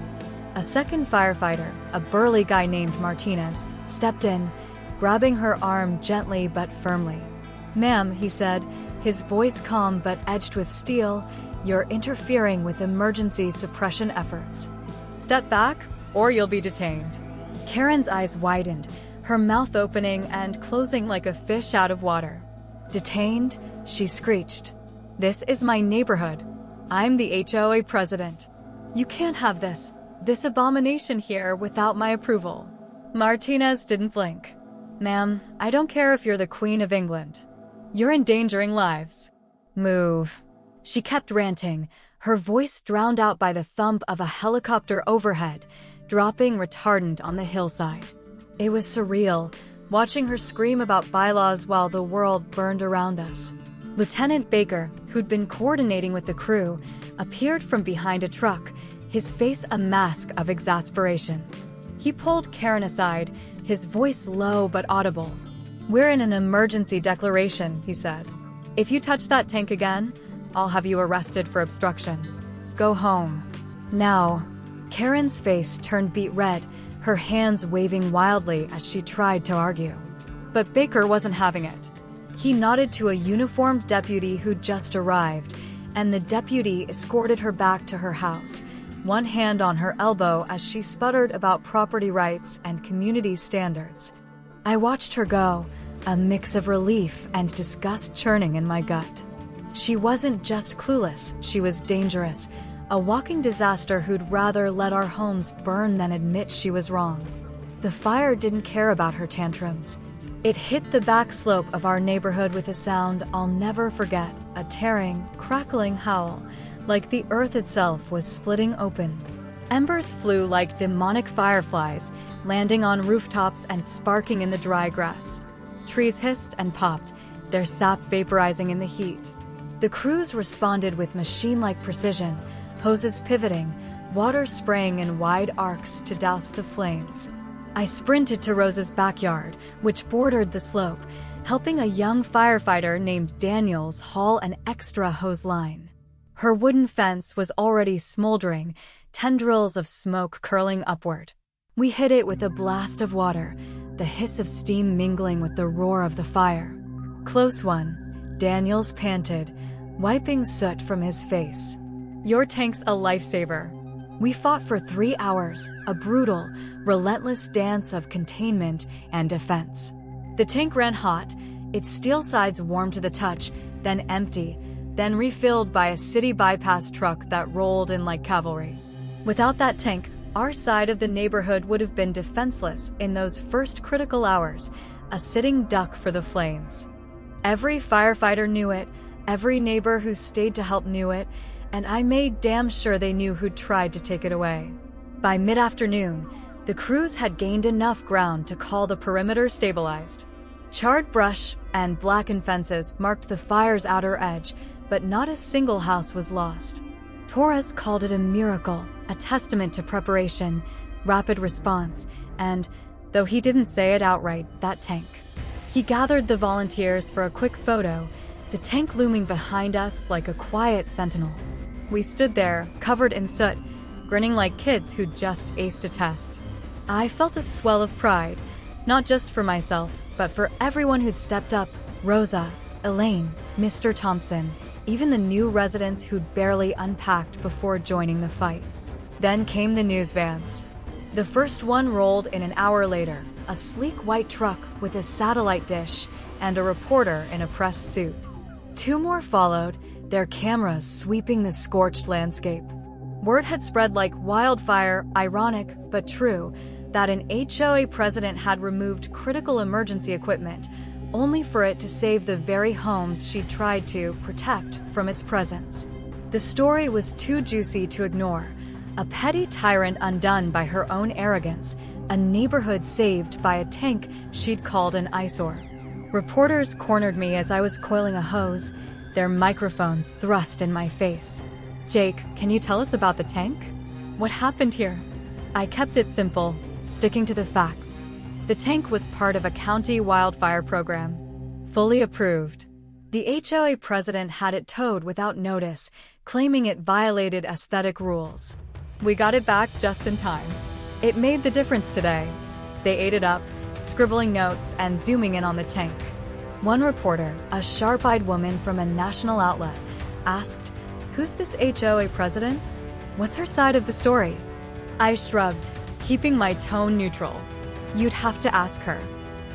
A second firefighter, a burly guy named Martinez, stepped in, grabbing her arm gently but firmly. "Ma'am," he said, his voice calm but edged with steel, "you're interfering with emergency suppression efforts. Step back, or you'll be detained." Karen's eyes widened, her mouth opening and closing like a fish out of water. "Detained?" she screeched. "This is my neighborhood. I'm the HOA president. You can't have this abomination here without my approval." Martinez didn't blink. "Ma'am, I don't care if you're the Queen of England. You're endangering lives. Move." She kept ranting, her voice drowned out by the thump of a helicopter overhead, dropping retardant on the hillside. It was surreal, watching her scream about bylaws while the world burned around us. Lieutenant Baker, who'd been coordinating with the crew, appeared from behind a truck, his face a mask of exasperation. He pulled Karen aside, his voice low but audible. "We're in an emergency declaration," he said. "If you touch that tank again, I'll have you arrested for obstruction. Go home. Now." Karen's face turned beet red, her hands waving wildly as she tried to argue. But Baker wasn't having it. He nodded to a uniformed deputy who'd just arrived, and the deputy escorted her back to her house, one hand on her elbow as she sputtered about property rights and community standards. I watched her go, a mix of relief and disgust churning in my gut. She wasn't just clueless, she was dangerous, a walking disaster who'd rather let our homes burn than admit she was wrong. The fire didn't care about her tantrums. It hit the back slope of our neighborhood with a sound I'll never forget, a tearing, crackling howl, like the earth itself was splitting open. Embers flew like demonic fireflies, landing on rooftops and sparking in the dry grass. Trees hissed and popped, their sap vaporizing in the heat. The crews responded with machine-like precision, hoses pivoting, water spraying in wide arcs to douse the flames. I sprinted to Rose's backyard, which bordered the slope, helping a young firefighter named Daniels haul an extra hose line. Her wooden fence was already smoldering, tendrils of smoke curling upward. We hit it with a blast of water, the hiss of steam mingling with the roar of the fire. "Close one," Daniels panted, wiping soot from his face. "Your tank's a lifesaver." We fought for 3 hours, a brutal, relentless dance of containment and defense. The tank ran hot, its steel sides warm to the touch, then empty, then refilled by a city bypass truck that rolled in like cavalry. Without that tank, our side of the neighborhood would have been defenseless in those first critical hours, a sitting duck for the flames. Every firefighter knew it, every neighbor who stayed to help knew it, and I made damn sure they knew who'd tried to take it away. By mid-afternoon, the crews had gained enough ground to call the perimeter stabilized. Charred brush and blackened fences marked the fire's outer edge, but not a single house was lost. Torres called it a miracle, a testament to preparation, rapid response, and, though he didn't say it outright, that tank. He gathered the volunteers for a quick photo, the tank looming behind us like a quiet sentinel. We stood there, covered in soot, grinning like kids who'd just aced a test. I felt a swell of pride, not just for myself, but for everyone who'd stepped up: Rosa, Elaine, Mr. Thompson, even the new residents who'd barely unpacked before joining the fight. Then came the news vans. The first one rolled in an hour later, a sleek white truck with a satellite dish and a reporter in a press suit. 2 more followed, their cameras sweeping the scorched landscape. Word had spread like wildfire, ironic but true, that an HOA president had removed critical emergency equipment, only for it to save the very homes she'd tried to protect from its presence. The story was too juicy to ignore. A petty tyrant undone by her own arrogance, a neighborhood saved by a tank she'd called an eyesore. Reporters cornered me as I was coiling a hose, their microphones thrust in my face. "Jake, can you tell us about the tank? What happened here?" I kept it simple, sticking to the facts. The tank was part of a county wildfire program. Fully approved. The HOA president had it towed without notice, claiming it violated aesthetic rules. We got it back just in time. It made the difference today. They ate it up, scribbling notes and zooming in on the tank. One reporter, a sharp-eyed woman from a national outlet, asked, "Who's this HOA president? What's her side of the story?" I shrugged, keeping my tone neutral. "You'd have to ask her."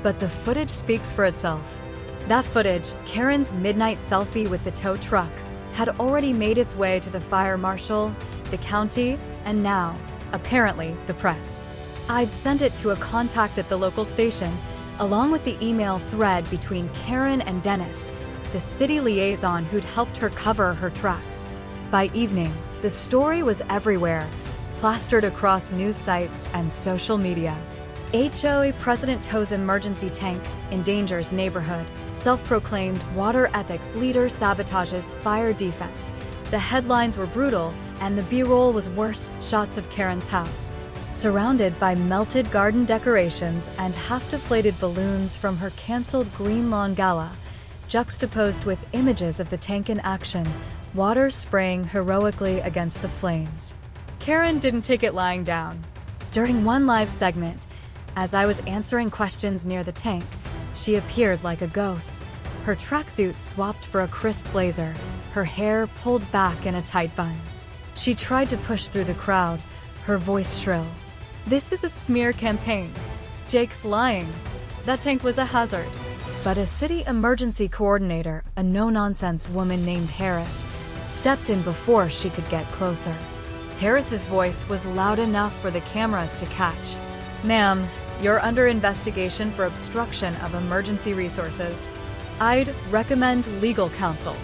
But the footage speaks for itself. That footage, Karen's midnight selfie with the tow truck, had already made its way to the fire marshal, the county, and now, apparently, the press. I'd sent it to a contact at the local station, along with the email thread between Karen and Dennis, the city liaison who'd helped her cover her tracks. By evening, the story was everywhere, plastered across news sites and social media. HOA president tows emergency tank, endangers neighborhood. Self-proclaimed water ethics leader sabotages fire defense. The headlines were brutal, and the B-roll was worse, shots of Karen's house, surrounded by melted garden decorations and half-deflated balloons from her canceled Green Lawn Gala, juxtaposed with images of the tank in action, water spraying heroically against the flames. Karen didn't take it lying down. During one live segment, as I was answering questions near the tank, she appeared like a ghost, her tracksuit swapped for a crisp blazer, her hair pulled back in a tight bun. She tried to push through the crowd, her voice shrill. "This is a smear campaign. Jake's lying. That tank was a hazard." But a city emergency coordinator, a no-nonsense woman named Harris, stepped in before she could get closer. Harris's voice was loud enough for the cameras to catch. "Ma'am, you're under investigation for obstruction of emergency resources. I'd recommend legal counsel."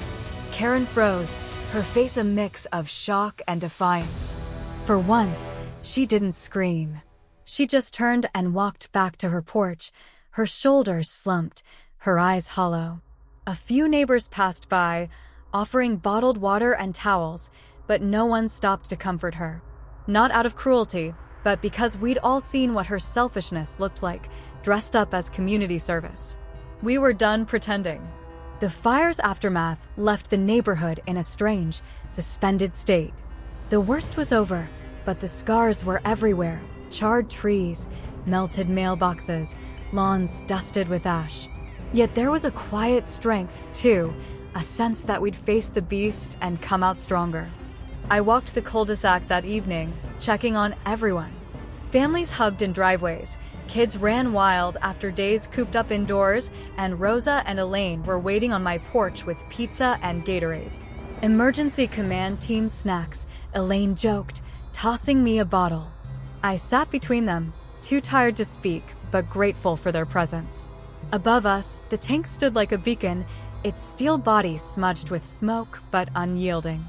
Karen froze, her face a mix of shock and defiance. For once, she didn't scream. She just turned and walked back to her porch, her shoulders slumped, her eyes hollow. A few neighbors passed by, offering bottled water and towels, but no one stopped to comfort her. Not out of cruelty, but because we'd all seen what her selfishness looked like, dressed up as community service. We were done pretending. The fire's aftermath left the neighborhood in a strange, suspended state. The worst was over, but the scars were everywhere. Charred trees, melted mailboxes, lawns dusted with ash. Yet there was a quiet strength, too, a sense that we'd face the beast and come out stronger. I walked the cul-de-sac that evening, checking on everyone. Families hugged in driveways, kids ran wild after days cooped up indoors, and Rosa and Elaine were waiting on my porch with pizza and Gatorade. "Emergency command team snacks," Elaine joked, tossing me a bottle. I sat between them, too tired to speak, but grateful for their presence. Above us, the tank stood like a beacon, its steel body smudged with smoke but unyielding.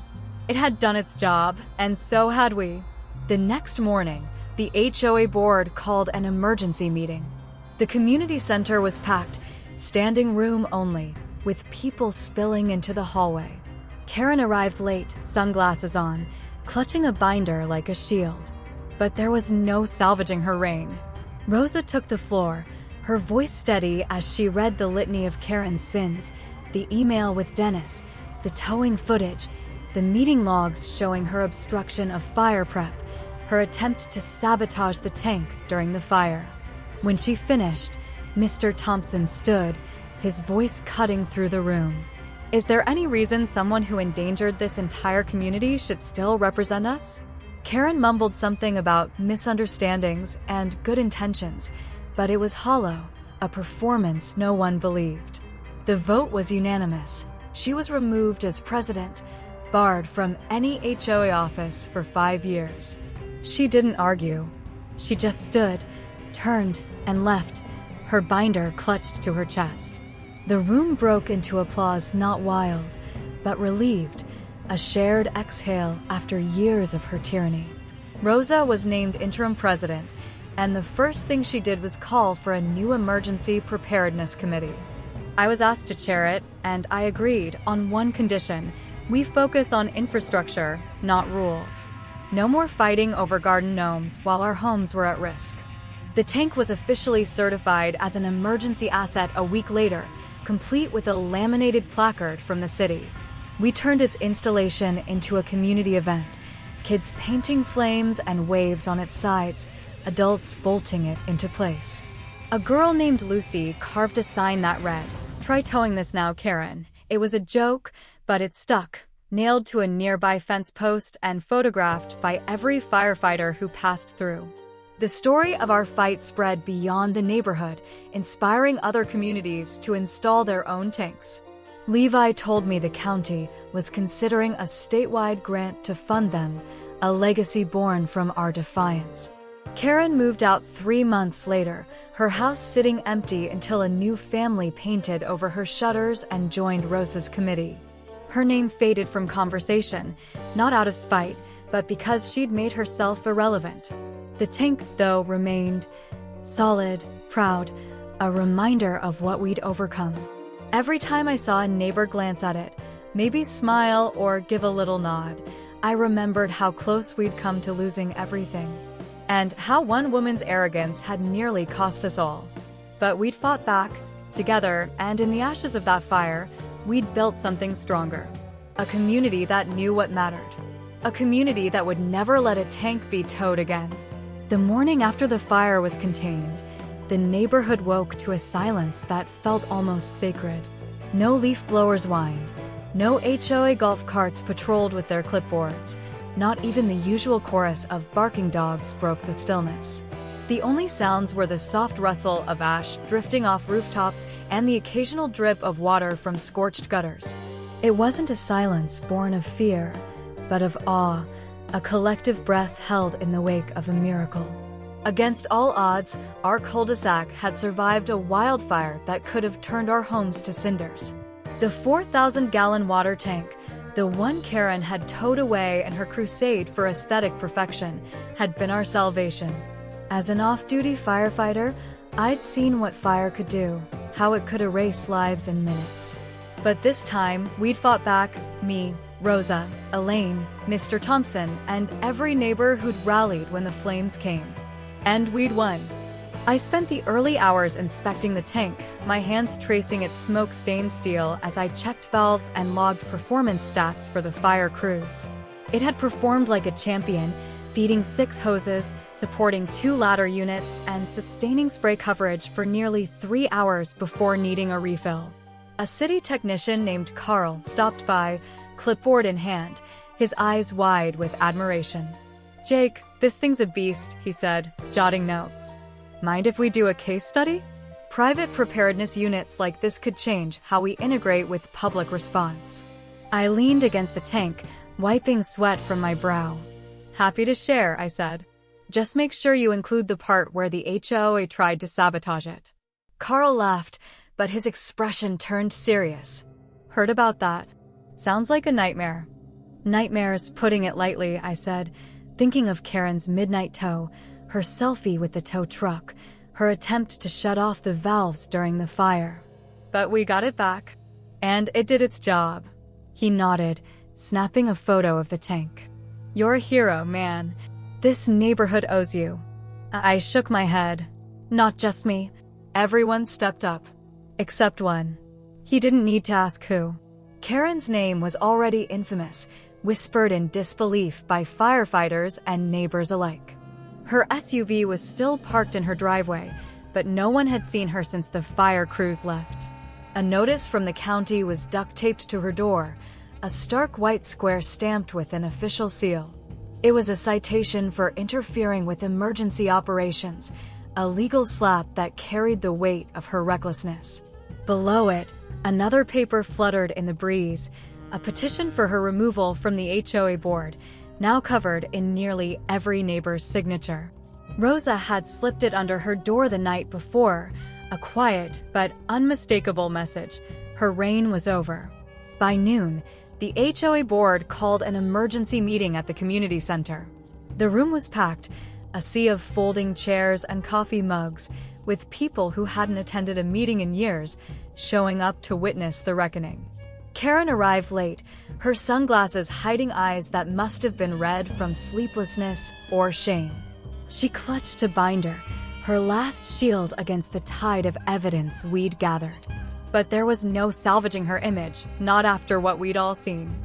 It had done its job, and so had we. The next morning, the HOA board called an emergency meeting. The community center was packed, standing room only, with people spilling into the hallway. Karen arrived late, sunglasses on, clutching a binder like a shield. But there was no salvaging her reign. Rosa took the floor, her voice steady as she read the litany of Karen's sins, the email with Dennis, the towing footage, the meeting logs showing her obstruction of fire prep, her attempt to sabotage the tank during the fire. When she finished, Mr. Thompson stood, his voice cutting through the room. Is there any reason someone who endangered this entire community should still represent us? Karen mumbled something about misunderstandings and good intentions, but it was hollow, a performance no one believed. The vote was unanimous. She was removed as president, barred from any HOA office for 5 years. She didn't argue. She just stood, turned, and left, her binder clutched to her chest. The room broke into applause, not wild, but relieved, a shared exhale after years of her tyranny. Rosa was named interim president, and the first thing she did was call for a new emergency preparedness committee. I was asked to chair it, and I agreed on one condition: we focus on infrastructure, not rules. No more fighting over garden gnomes while our homes were at risk. The tank was officially certified as an emergency asset a week later, complete with a laminated placard from the city. We turned its installation into a community event, kids painting flames and waves on its sides, adults bolting it into place. A girl named Lucy carved a sign that read, "Try towing this now, Karen." It was a joke, but it stuck, nailed to a nearby fence post and photographed by every firefighter who passed through. The story of our fight spread beyond the neighborhood, inspiring other communities to install their own tanks. Levi told me the county was considering a statewide grant to fund them, a legacy born from our defiance. Karen moved out 3 months later, her house sitting empty until a new family painted over her shutters and joined Rosa's committee. Her name faded from conversation, not out of spite, but because she'd made herself irrelevant. The tank, though, remained solid, proud, a reminder of what we'd overcome. Every time I saw a neighbor glance at it, maybe smile or give a little nod, I remembered how close we'd come to losing everything, and how one woman's arrogance had nearly cost us all. But we'd fought back, together, and in the ashes of that fire, we'd built something stronger. A community that knew what mattered. A community that would never let a tank be towed again. The morning after the fire was contained, the neighborhood woke to a silence that felt almost sacred. No leaf blowers whined. No HOA golf carts patrolled with their clipboards. Not even the usual chorus of barking dogs broke the stillness. The only sounds were the soft rustle of ash drifting off rooftops and the occasional drip of water from scorched gutters. It wasn't a silence born of fear, but of awe, a collective breath held in the wake of a miracle. Against all odds, our cul-de-sac had survived a wildfire that could have turned our homes to cinders. The 4,000-gallon water tank, the one Karen had towed away in her crusade for aesthetic perfection, had been our salvation. As an off-duty firefighter, I'd seen what fire could do, how it could erase lives in minutes. But this time, we'd fought back, me, Rosa, Elaine, Mr. Thompson, and every neighbor who'd rallied when the flames came. And we'd won. I spent the early hours inspecting the tank, my hands tracing its smoke-stained steel as I checked valves and logged performance stats for the fire crews. It had performed like a champion, feeding 6 hoses, supporting 2 ladder units, and sustaining spray coverage for nearly 3 hours before needing a refill. A city technician named Carl stopped by, clipboard in hand, his eyes wide with admiration. "Jake, this thing's a beast," he said, jotting notes. "Mind if we do a case study? Private preparedness units like this could change how we integrate with public response." I leaned against the tank, wiping sweat from my brow. "Happy to share," I said. "Just make sure you include the part where the HOA tried to sabotage it." Carl laughed, but his expression turned serious. "Heard about that. Sounds like a nightmare." Nightmares, putting it lightly, I said, thinking of Karen's midnight tow, her selfie with the tow truck, her attempt to shut off the valves during the fire. But we got it back, and it did its job. He nodded, snapping a photo of the tank. You're a hero, man. This neighborhood owes you. I shook my head. Not just me. Everyone stepped up. Except one. He didn't need to ask who. Karen's name was already infamous, whispered in disbelief by firefighters and neighbors alike. Her SUV was still parked in her driveway, but no one had seen her since the fire crews left. A notice from the county was duct-taped to her door, a stark white square stamped with an official seal. It was a citation for interfering with emergency operations, a legal slap that carried the weight of her recklessness. Below it, another paper fluttered in the breeze, a petition for her removal from the HOA board, now covered in nearly every neighbor's signature. Rosa had slipped it under her door the night before, a quiet but unmistakable message. Her reign was over. By noon, the HOA board called an emergency meeting at the community center. The room was packed, a sea of folding chairs and coffee mugs, with people who hadn't attended a meeting in years showing up to witness the reckoning. Karen arrived late, her sunglasses hiding eyes that must have been red from sleeplessness or shame. She clutched a binder, her last shield against the tide of evidence we'd gathered. But there was no salvaging her image, not after what we'd all seen.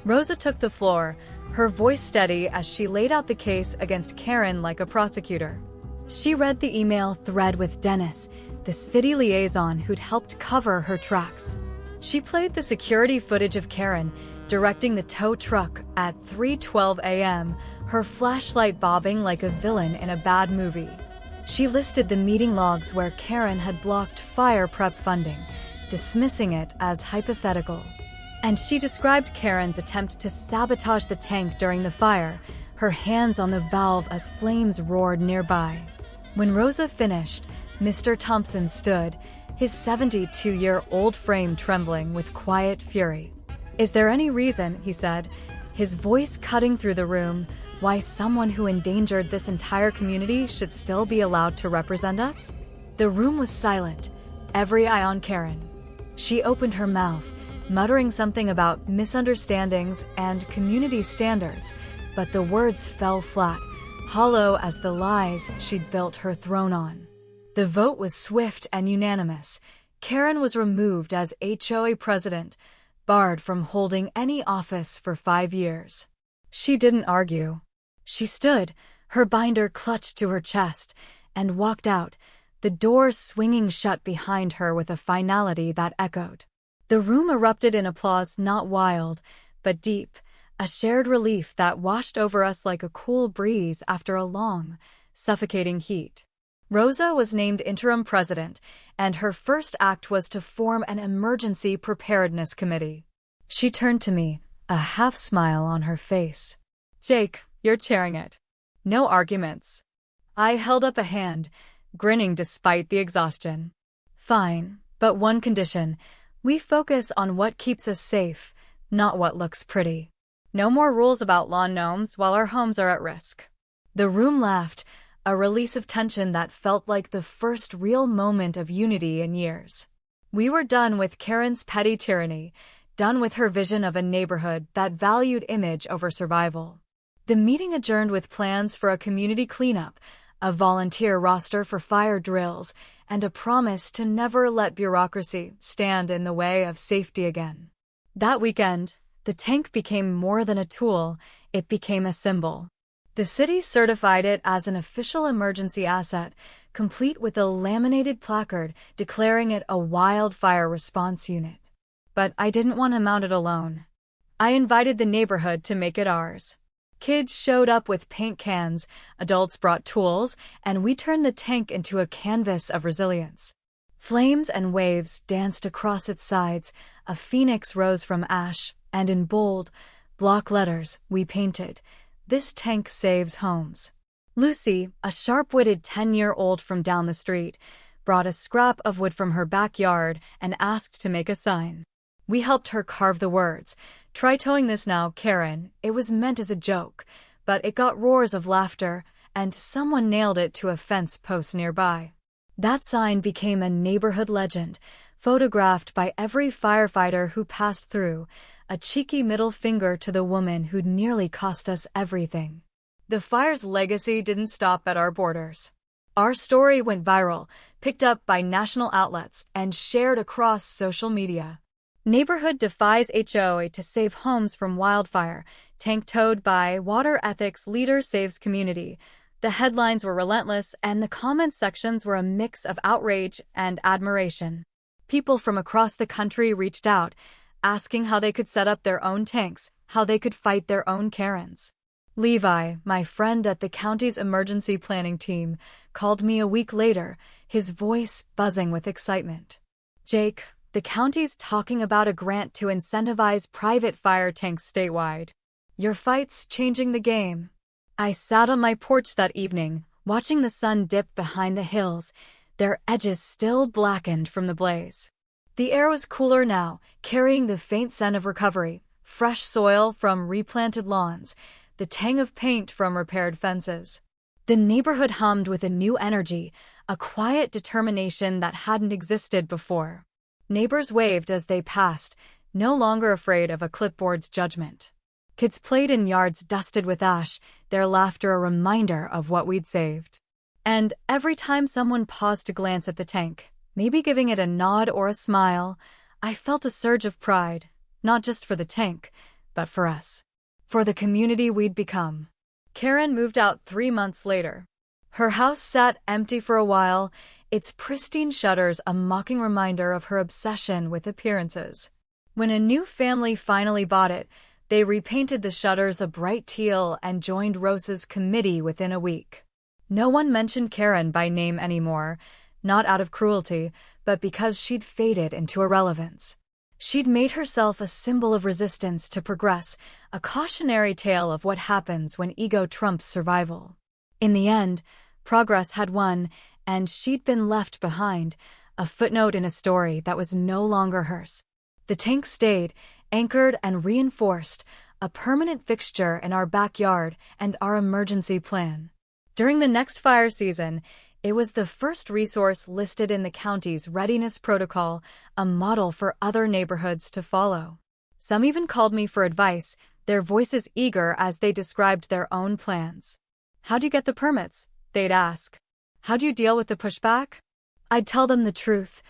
Rosa took the floor, her voice steady as she laid out the case against Karen like a prosecutor. She read the email thread with Dennis, the city liaison who'd helped cover her tracks. She played the security footage of Karen directing the tow truck at 3:12 a.m., her flashlight bobbing like a villain in a bad movie. She listed the meeting logs where Karen had blocked fire prep funding, dismissing it as hypothetical. And she described Karen's attempt to sabotage the tank during the fire, her hands on the valve as flames roared nearby. When Rosa finished, Mr. Thompson stood, his 72-year-old frame trembling with quiet fury. "Is there any reason," he said, his voice cutting through the room, "why someone who endangered this entire community should still be allowed to represent us?" The room was silent, every eye on Karen. She opened her mouth, muttering something about misunderstandings and community standards, but the words fell flat, hollow as the lies she'd built her throne on. The vote was swift and unanimous. Karen was removed as HOA president, barred from holding any office for 5 years. She didn't argue. She stood, her binder clutched to her chest, and walked out, the doors swinging shut behind her with a finality that echoed. The room erupted in applause, not wild, but deep, a shared relief that washed over us like a cool breeze after a long, suffocating heat. Rosa was named interim president, and her first act was to form an emergency preparedness committee. She turned to me, a half smile on her face. "Jake, you're chairing it. No arguments." I held up a hand, grinning despite the exhaustion. "Fine, but one condition. We focus on what keeps us safe, not what looks pretty. No more rules about lawn gnomes while our homes are at risk." The room laughed, a release of tension that felt like the first real moment of unity in years. We were done with Karen's petty tyranny, done with her vision of a neighborhood that valued image over survival. The meeting adjourned with plans for a community cleanup, a volunteer roster for fire drills, and a promise to never let bureaucracy stand in the way of safety again. That weekend, the tank became more than a tool, it became a symbol. The city certified it as an official emergency asset, complete with a laminated placard declaring it a wildfire response unit. But I didn't want to mount it alone. I invited the neighborhood to make it ours. Kids showed up with paint cans, adults brought tools, and we turned the tank into a canvas of resilience. Flames and waves danced across its sides, a phoenix rose from ash, and in bold, block letters, we painted, "This tank saves homes." Lucy, a sharp-witted 10-year-old from down the street, brought a scrap of wood from her backyard and asked to make a sign. We helped her carve the words, Try towing this now, Karen. It was meant as a joke, but it got roars of laughter, and someone nailed it to a fence post nearby. That sign became a neighborhood legend, photographed by every firefighter who passed through, a cheeky middle finger to the woman who'd nearly cost us everything. The fire's legacy didn't stop at our borders. Our story went viral, picked up by national outlets, and shared across social media. Neighborhood defies HOA to save homes from wildfire. Tank towed by water ethics leader saves community. The headlines were relentless, and the comment sections were a mix of outrage and admiration. People from across the country reached out, asking how they could set up their own tanks, how they could fight their own Karens. Levi, my friend at the county's emergency planning team, called me a week later, his voice buzzing with excitement. Jake, the county's talking about a grant to incentivize private fire tanks statewide. Your fight's changing the game. I sat on my porch that evening, watching the sun dip behind the hills, their edges still blackened from the blaze. The air was cooler now, carrying the faint scent of recovery, fresh soil from replanted lawns, the tang of paint from repaired fences. The neighborhood hummed with a new energy, a quiet determination that hadn't existed before. Neighbors waved as they passed, no longer afraid of a clipboard's judgment. Kids played in yards dusted with ash, their laughter a reminder of what we'd saved. And every time someone paused to glance at the tank, maybe giving it a nod or a smile, I felt a surge of pride, not just for the tank, but for us. For the community we'd become. Karen moved out 3 months later. Her house sat empty for a while, its pristine shutters a mocking reminder of her obsession with appearances. When a new family finally bought it, they repainted the shutters a bright teal and joined Rosa's committee within a week. No one mentioned Karen by name anymore, not out of cruelty, but because she'd faded into irrelevance. She'd made herself a symbol of resistance to progress, a cautionary tale of what happens when ego trumps survival. In the end, progress had won, and she'd been left behind, a footnote in a story that was no longer hers. The tank stayed, anchored and reinforced, a permanent fixture in our backyard and our emergency plan. During the next fire season, it was the first resource listed in the county's readiness protocol, a model for other neighborhoods to follow. Some even called me for advice, their voices eager as they described their own plans. "How do you get the permits?" they'd ask. "How do you deal with the pushback?" I'd tell them the truth.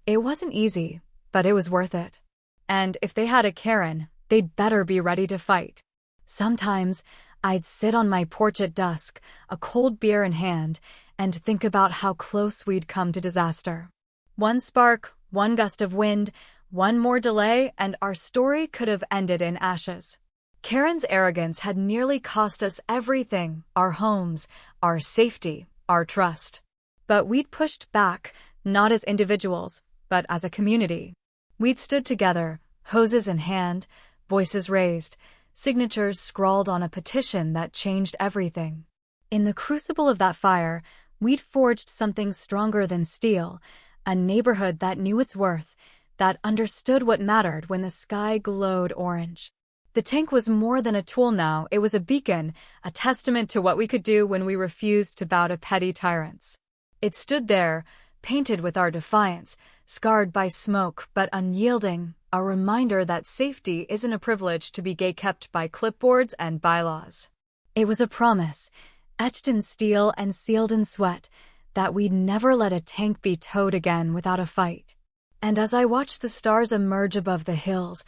It wasn't easy, but it was worth it. And if they had a Karen, they'd better be ready to fight. Sometimes, I'd sit on my porch at dusk, a cold beer in hand, and think about how close we'd come to disaster. One spark, one gust of wind, one more delay, and our story could have ended in ashes. Karen's arrogance had nearly cost us everything, our homes, our safety, our trust. But we'd pushed back, not as individuals, but as a community. We'd stood together, hoses in hand, voices raised, signatures scrawled on a petition that changed everything. In the crucible of that fire, we'd forged something stronger than steel, a neighborhood that knew its worth, that understood what mattered when the sky glowed orange. The tank was more than a tool now, it was a beacon, a testament to what we could do when we refused to bow to petty tyrants. It stood there, painted with our defiance, scarred by smoke but unyielding, a reminder that safety isn't a privilege to be gate-kept by clipboards and bylaws. It was a promise, etched in steel and sealed in sweat, that we'd never let a tank be towed again without a fight. And as I watched the stars emerge above the hills,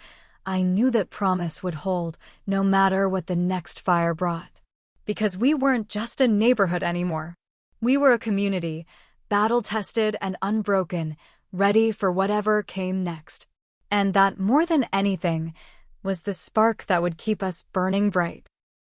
I knew that promise would hold, no matter what the next fire brought. Because we weren't just a neighborhood anymore. We were a community, battle-tested and unbroken, ready for whatever came next. And that, more than anything, was the spark that would keep us burning bright.